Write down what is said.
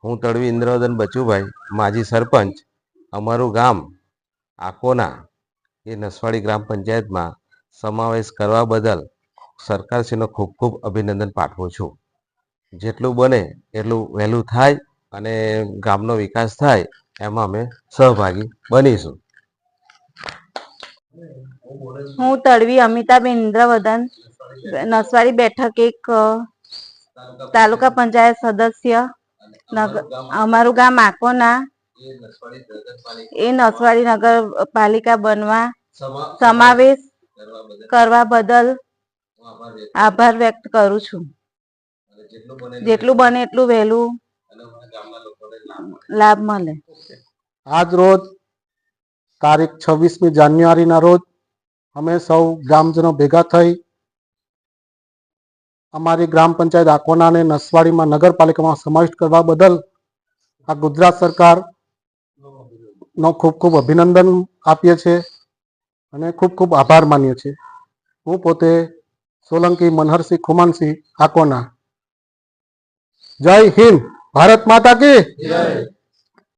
હું તડવી ઇન્દ્રવદન બચુભાઈ, માજી સરપંચ. અમારું ગામ આકોના એ નસવાડી ગ્રામ પંચાયતમાં સમાવેશ કરવા બદલ સરકારશ્રીનો ખૂબ ખૂબ અભિનંદન પાઠવું છું. જેટલું બને એટલું વહેલું થાય અને ગામનો વિકાસ થાય એમાં અમે સહભાગી બનીશું. હું તડવી અમિતાબેન ઇન્દ્રવદન, નસવાડી બેઠક 1 તાલુકા પંચાયત સદસ્ય. અમારું ગામ આકોના એ નસવાડી નગરપાલિકા બનવા સમાવેશ કરવા બદલ આભાર વ્યક્ત કરું છું. જેટલું બને એટલું વહેલું લાભ મળે. આજ રોજ તારીખ 26મી જાન્યુઆરીના રોજ અમે સૌ ગ્રામજનો ભેગા થઈ અમારી ગ્રામ પંચાયત આકોનાને નસવાડીમાં નગરપાલિકામાં સમાવિષ્ટ કરવા બદલ આ ગુજરાત સરકારનો ખૂબ ખૂબ અભિનંદન આપીએ છીએ અને ખૂબ ખૂબ આભાર માનીએ છીએ. હું પોતે સોલંકી મનહરસિંહ ખુમાનસિંહ, આકોના. જય હિન્દ, ભારત માતા કી જય.